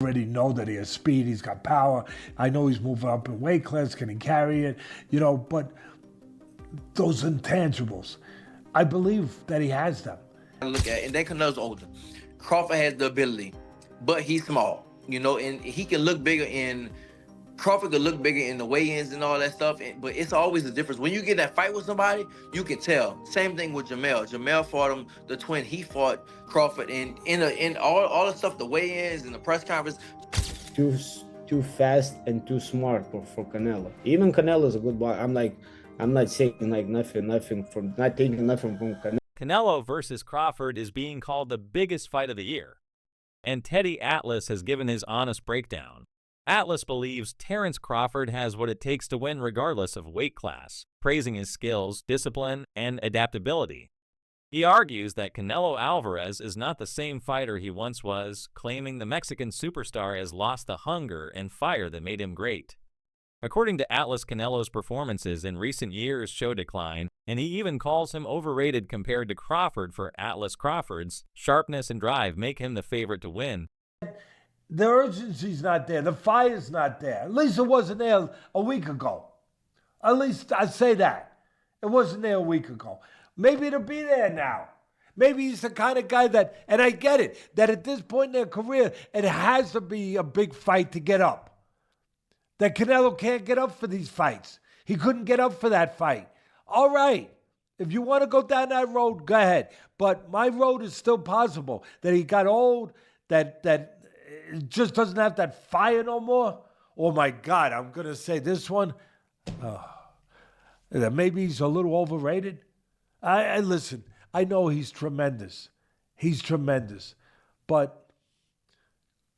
already know that he has speed, he's got power. I know he's moving up in weight class, can he carry it? But those intangibles, I believe that he has them. Look at, and then Canelo's older. Crawford has the ability, but he's small, and he can look bigger in. Crawford could look bigger in the weigh-ins and all that stuff, but it's always a difference. When you get that fight with somebody, you can tell. Same thing with Jamel. Jamel fought him, the twin. He fought Crawford, and in all the stuff, the weigh-ins and the press conference. Too fast and too smart for Canelo. Even Canelo is a good boxer. I'm not saying like nothing from not taking nothing from Canelo. Canelo versus Crawford is being called the biggest fight of the year, and Teddy Atlas has given his honest breakdown. Atlas believes Terence Crawford has what it takes to win regardless of weight class, praising his skills, discipline, and adaptability. He argues that Canelo Alvarez is not the same fighter he once was, claiming the Mexican superstar has lost the hunger and fire that made him great. According to Atlas, Canelo's performances in recent years show decline, and he even calls him overrated compared to Crawford. For Atlas, Crawford's sharpness and drive make him the favorite to win. The urgency's not there. The fire's not there. At least it wasn't there a week ago. At least I say that. It wasn't there a week ago. Maybe it'll be there now. Maybe he's the kind of guy that, and I get it, that at this point in their career, it has to be a big fight to get up. That Canelo can't get up for these fights. He couldn't get up for that fight. All right. If you want to go down that road, go ahead. But my road is still possible. That he got old, that it just doesn't have that fire no more. Oh my God, I'm going to say this one. That maybe he's a little overrated. I listen, I know he's tremendous. He's tremendous. But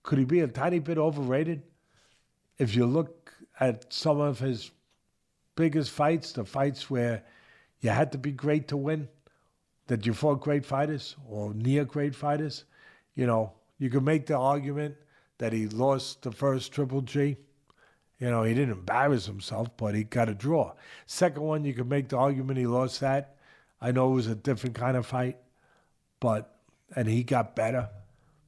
could he be a tiny bit overrated? If you look at some of his biggest fights, the fights where you had to be great to win, that you fought great fighters or near great fighters, you could make the argument that he lost the first Triple G. He didn't embarrass himself, but he got a draw. Second one, you could make the argument he lost that. I know it was a different kind of fight, and he got better.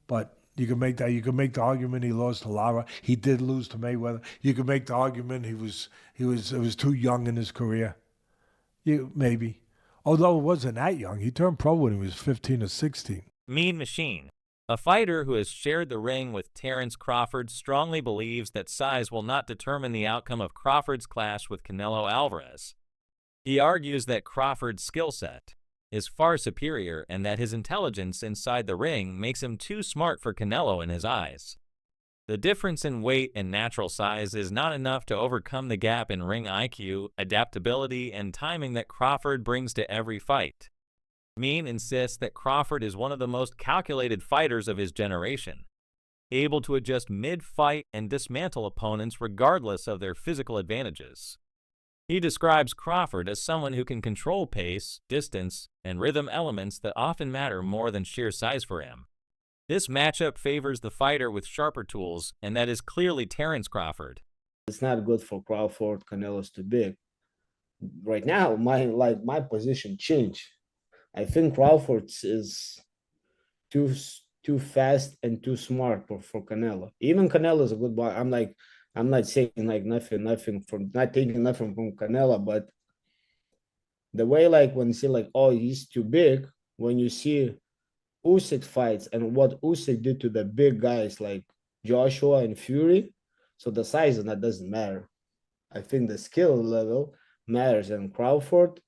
But you can make that. You can make the argument he lost to Lara. He did lose to Mayweather. You can make the argument it was too young in his career. Maybe, although it wasn't that young. He turned pro when he was 15 or 16. Mean Machine, a fighter who has shared the ring with Terence Crawford, strongly believes that size will not determine the outcome of Crawford's clash with Canelo Alvarez. He argues that Crawford's skill set is far superior and that his intelligence inside the ring makes him too smart for Canelo in his eyes. The difference in weight and natural size is not enough to overcome the gap in ring IQ, adaptability, and timing that Crawford brings to every fight. Mean insists that Crawford is one of the most calculated fighters of his generation, able to adjust mid-fight and dismantle opponents regardless of their physical advantages. He describes Crawford as someone who can control pace, distance, and rhythm elements that often matter more than sheer size for him. This matchup favors the fighter with sharper tools, and that is clearly Terence Crawford. It's not good for Crawford. Canelo's too big. Right now, my position changed. I think Crawford is too fast and too smart for Canelo. Even Canelo is a good boxer. I'm not saying like nothing from not taking nothing from Canelo, but the way when you say he's too big, when you see Usyk fights and what Usyk did to the big guys like Joshua and Fury, so the size and that doesn't matter. I think the skill level matters, and Crawford,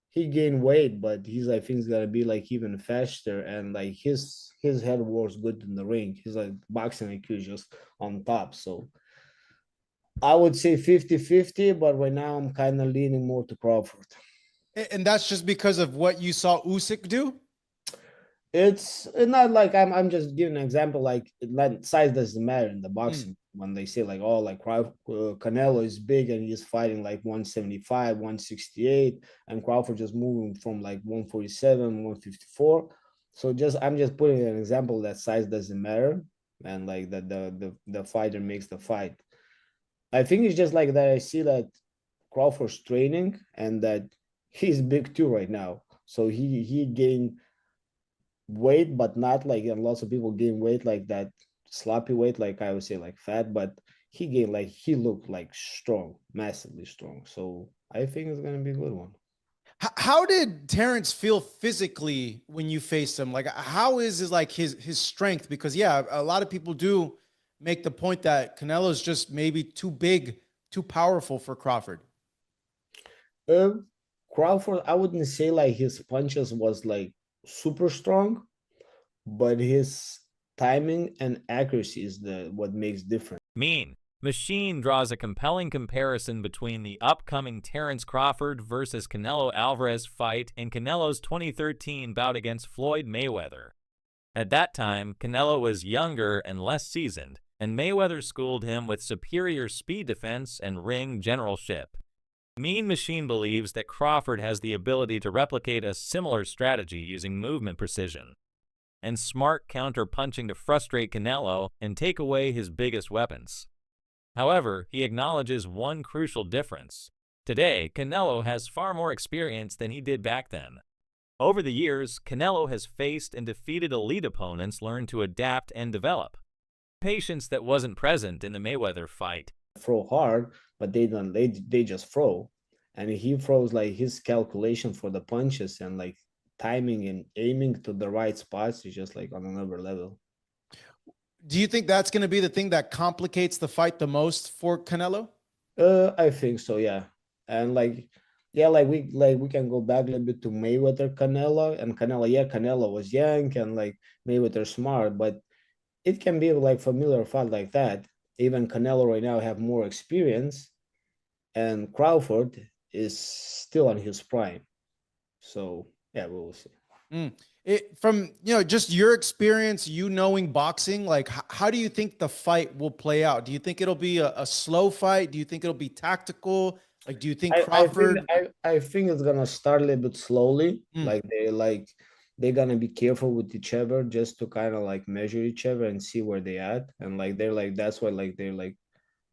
he gained weight, but I think he's gonna be even faster, and his head was good in the ring. He's boxing IQ is just on top. So I would say 50-50, but right now I'm kind of leaning more to Crawford. And that's just because of what you saw Usyk do? It's not I'm just giving an example. Size doesn't matter in the boxing. When they say Canelo is big and he's fighting 175, 168, and Crawford just moving from 147, 154. So I'm just putting an example that size doesn't matter, and that the fighter makes the fight. I think it's just that I see that Crawford's training and that he's big too right now. So he gained weight, but not and lots of people gain weight like that sloppy weight, like I would say, like fat, but he looked like strong, massively strong. So I think it's gonna be a good one. How did Terrence feel physically when you faced him? Like, how is his strength? Because yeah, a lot of people do make the point that Canelo's just maybe too big, too powerful for Crawford. Um, Crawford, I wouldn't say like his punches was like super strong, but his timing and accuracy is the what makes difference. Mean Machine draws a compelling comparison between the upcoming Terrence Crawford versus Canelo Alvarez fight and Canelo's 2013 bout against Floyd Mayweather. At that time, Canelo was younger and less seasoned, and Mayweather schooled him with superior speed defense and ring generalship. Mean Machine believes that Crawford has the ability to replicate a similar strategy using movement precision and smart counter-punching to frustrate Canelo and take away his biggest weapons. However, he acknowledges one crucial difference. Today, Canelo has far more experience than he did back then. Over the years, Canelo has faced and defeated elite opponents, learned to adapt and develop. Patience that wasn't present in the Mayweather fight. Throw hard, but they just throw, and he throws like his calculation for the punches and like timing and aiming to the right spots is just like on another level. Do you think that's going to be the thing that complicates the fight the most for Canelo? I think so, yeah. And like, yeah, like we can go back a little bit to Mayweather Canelo and Canelo. Yeah, Canelo was young and like Mayweather smart, but it can be like familiar fight like that. Even Canelo right now have more experience, and Crawford is still on his prime. So yeah, we will see. Mm. From just your experience, you knowing boxing, like how do you think the fight will play out? Do you think it'll be a slow fight? Do you think it'll be tactical? Like, do you think Crawford? I think it's gonna start a little bit slowly. Mm. Like they're gonna be careful with each other just to kind of like measure each other and see where they at. And like they're like that's why like they're like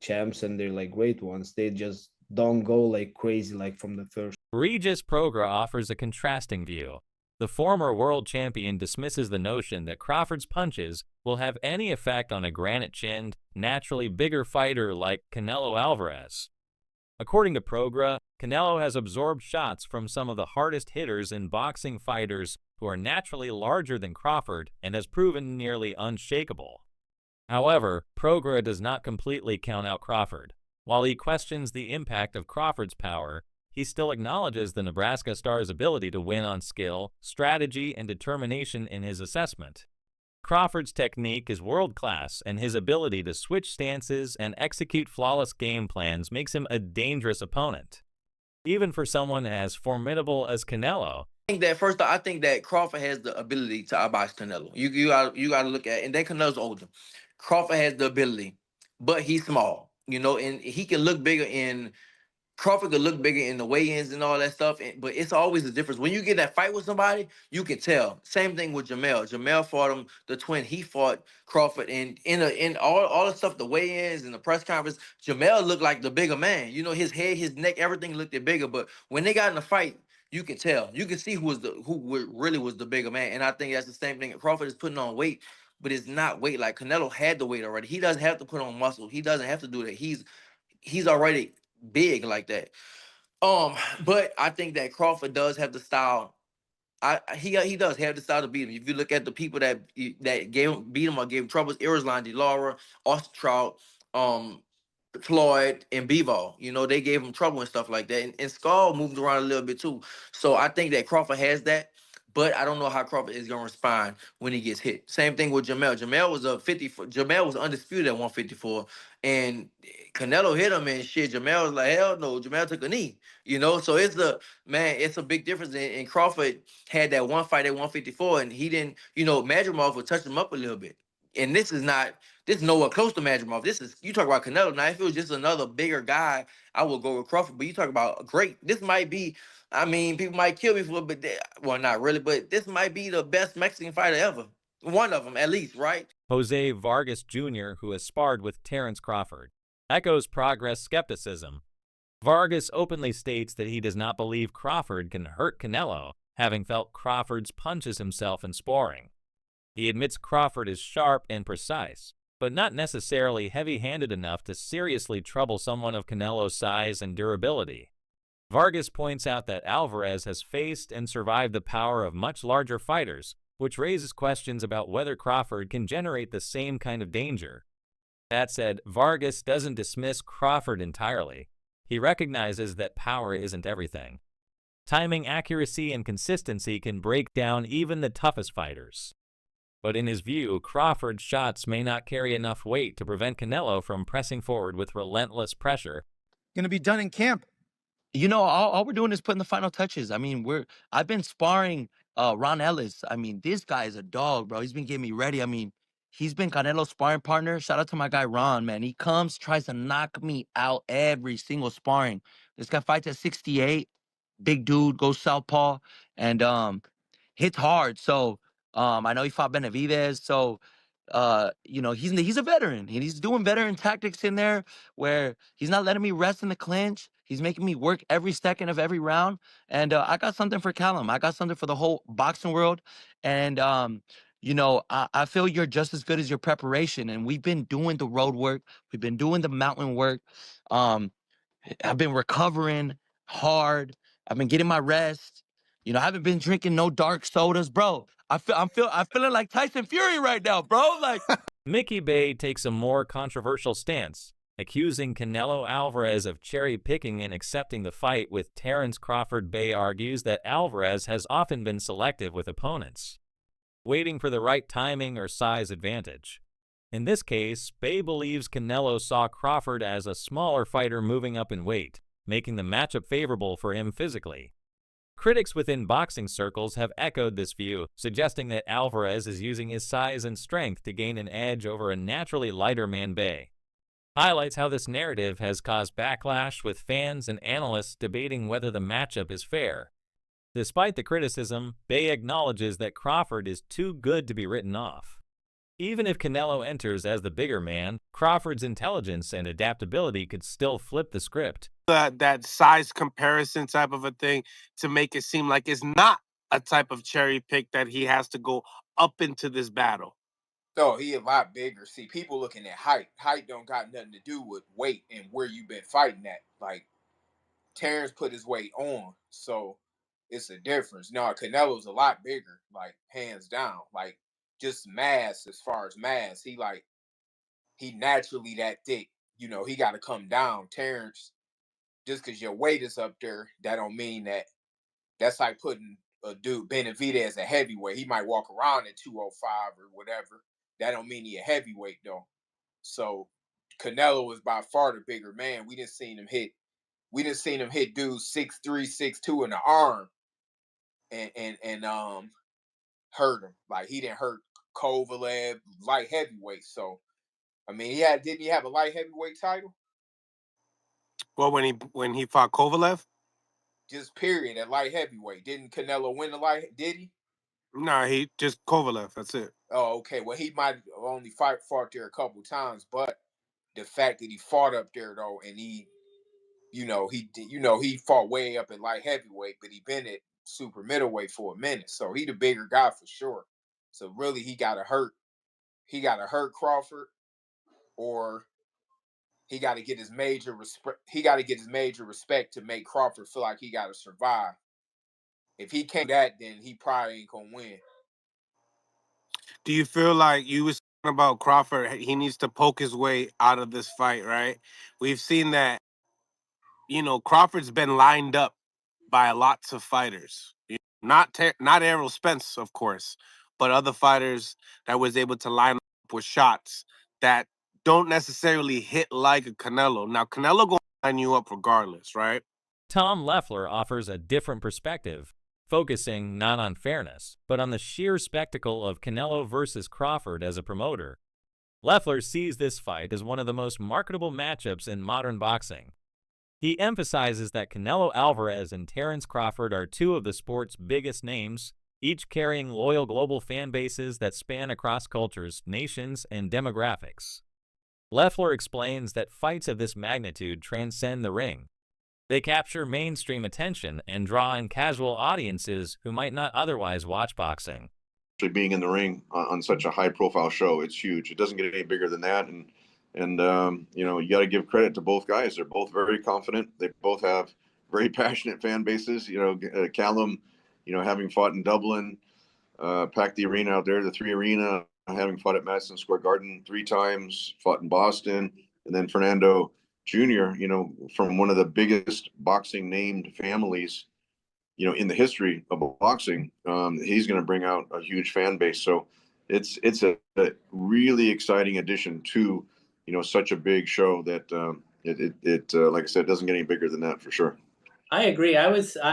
champs and they're like great ones. They just don't go like crazy like from the first. Regis Prograis offers a contrasting view. The former world champion dismisses the notion that Crawford's punches will have any effect on a granite-chinned, naturally bigger fighter like Canelo Alvarez. According to Prograis, Canelo has absorbed shots from some of the hardest hitters in boxing fighters who are naturally larger than Crawford and has proven nearly unshakable. However, Prograis does not completely count out Crawford. While he questions the impact of Crawford's power, he still acknowledges the Nebraska star's ability to win on skill, strategy, and determination in his assessment. Crawford's technique is world-class, and his ability to switch stances and execute flawless game plans makes him a dangerous opponent. Even for someone as formidable as Canelo, I think that Crawford has the ability to outbox Canelo. You gotta look at, and then Canelo's older. Crawford has the ability, but he's small, and he can look bigger in. Crawford could look bigger in the weigh-ins and all that stuff, but it's always a difference. When you get that fight with somebody, you can tell. Same thing with Jamel. Jamel fought him, the twin. He fought Crawford, and in all the stuff, the weigh-ins and the press conference, Jamel looked like the bigger man. His head, his neck, everything looked bigger. But when they got in the fight, you can tell. You can see who really was the bigger man. And I think that's the same thing. Crawford is putting on weight, but it's not weight like Canelo had the weight already. He doesn't have to put on muscle. He doesn't have to do that. He's already big like that. But I think that Crawford does have the style. He does have the style to beat him. If you look at the people that beat him or gave him troubles, Irislan, DeLaura, Austin Trout, Floyd, and Bivol, they gave him trouble and stuff like that. And Skull moved around a little bit too. So I think that Crawford has that. But I don't know how Crawford is gonna respond when he gets hit. Same thing with Jamel. Jamel was a 54. Jamel was undisputed at 154, and Canelo hit him and shit. Jamel was like, hell no. Jamel took a knee. So it's a big difference. And Crawford had that one fight at 154, and he didn't. Madrimov would touch him up a little bit. And this is nowhere close to Madrimov. You talk about Canelo. Now, if it was just another bigger guy, I would go with Crawford. But you talk about great. This might be. I mean, people might kill me for it, but well, not really. But this might be the best Mexican fighter ever. One of them, at least, right? Jose Vargas Jr., who has sparred with Terrence Crawford, echoes Prograis skepticism. Vargas openly states that he does not believe Crawford can hurt Canelo, having felt Crawford's punches himself in sparring. He admits Crawford is sharp and precise, but not necessarily heavy-handed enough to seriously trouble someone of Canelo's size and durability. Vargas points out that Alvarez has faced and survived the power of much larger fighters, which raises questions about whether Crawford can generate the same kind of danger. That said, Vargas doesn't dismiss Crawford entirely. He recognizes that power isn't everything. Timing, accuracy, and consistency can break down even the toughest fighters. But in his view, Crawford's shots may not carry enough weight to prevent Canelo from pressing forward with relentless pressure. Going to be done in camp. You know, all we're doing is putting the final touches. I mean, I've been sparring Ron Ellis. I mean, this guy is a dog, bro. He's been getting me ready. I mean, he's been Canelo's sparring partner. Shout out to my guy Ron, man. He comes, tries to knock me out every single sparring. This guy fights at 68. Big dude, goes southpaw, and hits hard. So I know he fought Benavidez. So you know, he's a veteran and he's doing veteran tactics in there where he's not letting me rest in the clinch. He's making me work every second of every round. And I got something for Callum. I got something for the whole boxing world. And you know, I feel you're just as good as your preparation. And we've been doing the road work. We've been doing the mountain work. I've been recovering hard. I've been getting my rest. You know, I haven't been drinking no dark sodas, bro. I'm feeling like Tyson Fury right now, bro. Like Mickey Bay takes a more controversial stance, accusing Canelo Alvarez of cherry-picking and accepting the fight with Terence Crawford. Bay argues that Alvarez has often been selective with opponents, waiting for the right timing or size advantage. In this case, Bay believes Canelo saw Crawford as a smaller fighter moving up in weight, making the matchup favorable for him physically. Critics within boxing circles have echoed this view, suggesting that Alvarez is using his size and strength to gain an edge over a naturally lighter man. Bay highlights how this narrative has caused backlash, with fans and analysts debating whether the matchup is fair. Despite the criticism, Bay acknowledges that Crawford is too good to be written off. Even if Canelo enters as the bigger man, Crawford's intelligence and adaptability could still flip the script. That size comparison type of a thing to make it seem like it's not a type of cherry pick that he has to go up into this battle. So he a lot bigger. See, people looking at height. Height don't got nothing to do with weight and where you've been fighting at. Like Terrence put his weight on, so it's a difference. No, Canelo's a lot bigger, like hands down. Like just mass, as far as mass, he naturally that thick. You know, he got to come down. Terrence, just because your weight is up there, that don't mean that's like putting a dude Benavidez as a heavyweight. He might walk around at 205 or whatever. That don't mean he a heavyweight though. So Canelo was by far the bigger man. We didn't seen him hit dudes 6'3", 6'2" in the arm and hurt him. Like he didn't hurt Kovalev, light heavyweight. So I mean, didn't he have a light heavyweight title? Well, when he fought Kovalev, Just period at light heavyweight. Didn't Canelo win the light? Did he? nah, he just Kovalev. That's it. Oh, okay. Well, he might only fought there a couple times, but the fact that he fought up there though, and he fought way up at light heavyweight, but he been at super middleweight for a minute, so he the bigger guy for sure. So really, he got to hurt Crawford, or he got to get his major respect. He got to get his major respect to make Crawford feel like he got to survive. If he can't do that, then he probably ain't gonna win. Do you feel like you was talking about Crawford? He needs to poke his way out of this fight, right? We've seen that, Crawford's been lined up by lots of fighters. Not Errol Spence, of course, but other fighters that was able to line up with shots that don't necessarily hit like a Canelo. Now, Canelo gonna line you up regardless, right? Tom Leffler offers a different perspective, focusing not on fairness, but on the sheer spectacle of Canelo versus Crawford as a promoter. Leffler sees this fight as one of the most marketable matchups in modern boxing. He emphasizes that Canelo Alvarez and Terence Crawford are two of the sport's biggest names, each carrying loyal global fan bases that span across cultures, nations, and demographics. Leffler explains that fights of this magnitude transcend the ring. They capture mainstream attention and draw in casual audiences who might not otherwise watch boxing. being in the ring on such a high profile show. It's huge. It doesn't get any bigger than that. And you know, you got to give credit to both guys. They're both very confident. They both have very passionate fan bases. You know, Callum, you know, having fought in Dublin, packed the arena out there, the 3 Arena, having fought at Madison Square Garden 3 times, fought in Boston, and then Fernando Jr., you know, from one of the biggest boxing named families, you know, in the history of boxing. He's going to bring out a huge fan base. So it's a really exciting addition to, you know, such a big show that like I said, doesn't get any bigger than that for sure. I agree.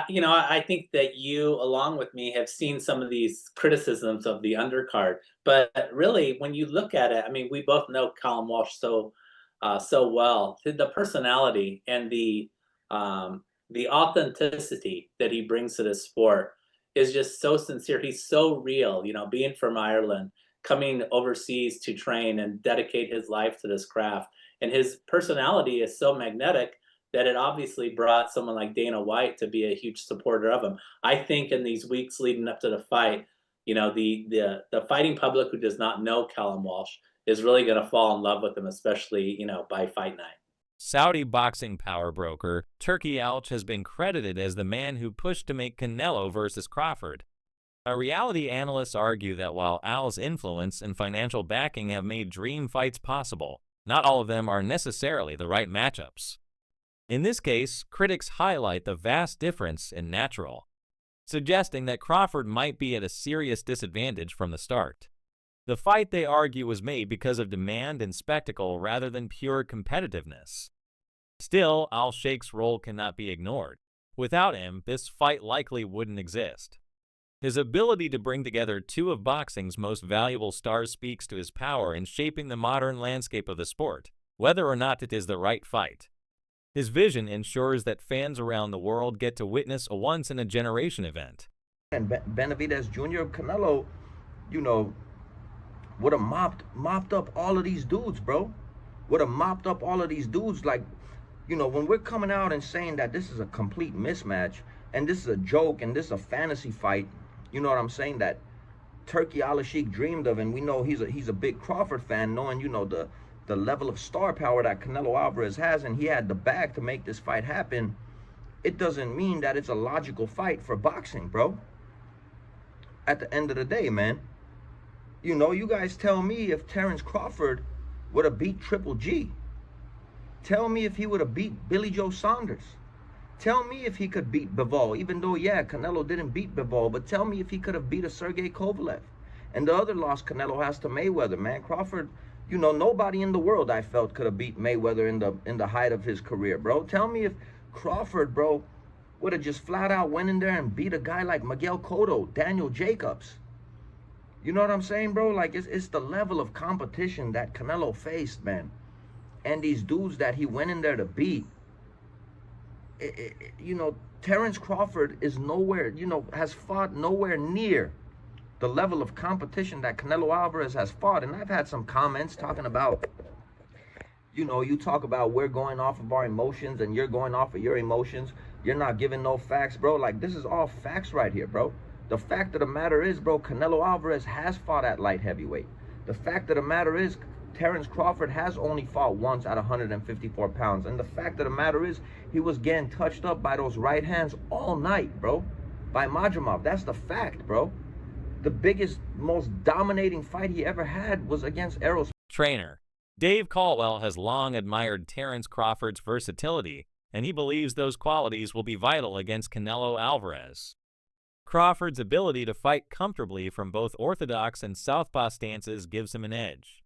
You know, I think that you, along with me, have seen some of these criticisms of the undercard. But really, when you look at it, I mean, we both know Colin Walsh so well. The personality and the authenticity that he brings to this sport is just so sincere. He's so real. You know, being from Ireland, coming overseas to train and dedicate his life to this craft, and his personality is so magnetic that it obviously brought someone like Dana White to be a huge supporter of him. I think in these weeks leading up to the fight, you know, the fighting public who does not know Callum Walsh is really going to fall in love with him, especially, you know, by fight night. Saudi boxing power broker Turki Alch has been credited as the man who pushed to make Canelo versus Crawford. Reality analysts argue that while Al's influence and financial backing have made dream fights possible, not all of them are necessarily the right matchups. In this case, critics highlight the vast difference in natural, suggesting that Crawford might be at a serious disadvantage from the start. The fight, they argue, was made because of demand and spectacle rather than pure competitiveness. Still, Al-Sheikh's role cannot be ignored. Without him, this fight likely wouldn't exist. His ability to bring together 2 of boxing's most valuable stars speaks to his power in shaping the modern landscape of the sport, whether or not it is the right fight. His vision ensures that fans around the world get to witness a once-in-a-generation event. And Benavidez Jr., Canelo, you know, would have mopped up all of these dudes, bro. Would have mopped up all of these dudes. Like, you know, when we're coming out and saying that this is a complete mismatch and this is a joke and this is a fantasy fight, you know what I'm saying, that Turki Al-Sheikh dreamed of, and we know he's a big Crawford fan, knowing, you know, the level of star power that Canelo Alvarez has, and he had the bag to make this fight happen. It doesn't mean that it's a logical fight for boxing, bro. At the end of the day, man, you know, you guys tell me if Terence Crawford would have beat Triple G. Tell me if he would have beat Billy Joe Saunders. Tell me if he could beat Bivol, even though, yeah, Canelo didn't beat Bivol, but tell me if he could have beat a Sergey Kovalev. And the other loss Canelo has to Mayweather, man. Crawford, you know, nobody in the world, I felt, could have beat Mayweather in the height of his career, bro. Tell me if Crawford, bro, would have just flat out went in there and beat a guy like Miguel Cotto, Daniel Jacobs. You know what I'm saying, bro? Like, it's the level of competition that Canelo faced, man. And these dudes that he went in there to beat. You know, Terence Crawford is nowhere, you know, has fought nowhere near the level of competition that Canelo Alvarez has fought. And I've had some comments talking about, you know, you talk about we're going off of our emotions and you're going off of your emotions. You're not giving no facts, bro. Like, this is all facts right here, bro. The fact of the matter is, bro, Canelo Alvarez has fought at light heavyweight. The fact of the matter is, Terence Crawford has only fought once at 154 pounds. And the fact of the matter is, he was getting touched up by those right hands all night, bro. By Madrimov. That's the fact, bro. The biggest, most dominating fight he ever had was against Errol. Trainer Dave Caldwell has long admired Terence Crawford's versatility, and he believes those qualities will be vital against Canelo Alvarez. Crawford's ability to fight comfortably from both orthodox and southpaw stances gives him an edge.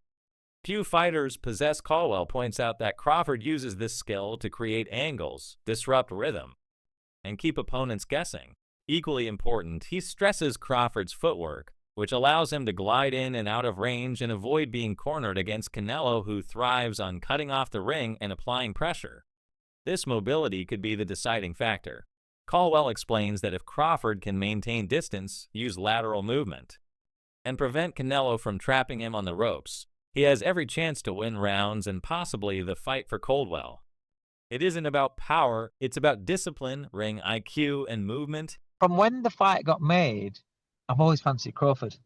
Few fighters possess. Caldwell points out that Crawford uses this skill to create angles, disrupt rhythm, and keep opponents guessing. Equally important, he stresses Crawford's footwork, which allows him to glide in and out of range and avoid being cornered against Canelo, who thrives on cutting off the ring and applying pressure. This mobility could be the deciding factor. Caldwell explains that if Crawford can maintain distance, use lateral movement, and prevent Canelo from trapping him on the ropes, he has every chance to win rounds and possibly the fight for Caldwell. It isn't about power, it's about discipline, ring IQ, and movement. From when the fight got made, I've always fancied Crawford.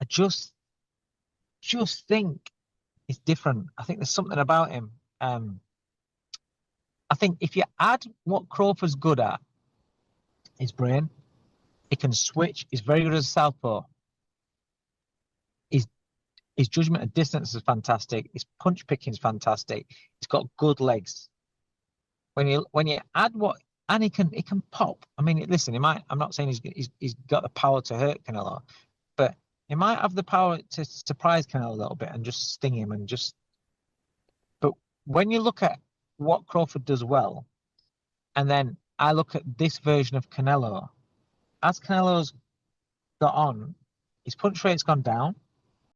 I just think it's different. I think there's something about him. I think if you add what Crawford's good at, his brain, he can switch. He's very good as a southpaw. His judgment of distance is fantastic. His punch picking is fantastic. He's got good legs. When you add what, and he can pop. I mean, listen, he might. I'm not saying he's got the power to hurt Canelo, but he might have the power to surprise Canelo a little bit and just sting him and just. But when you look at what Crawford does well, and then I look at this version of Canelo, as Canelo's got on, his punch rate's gone down.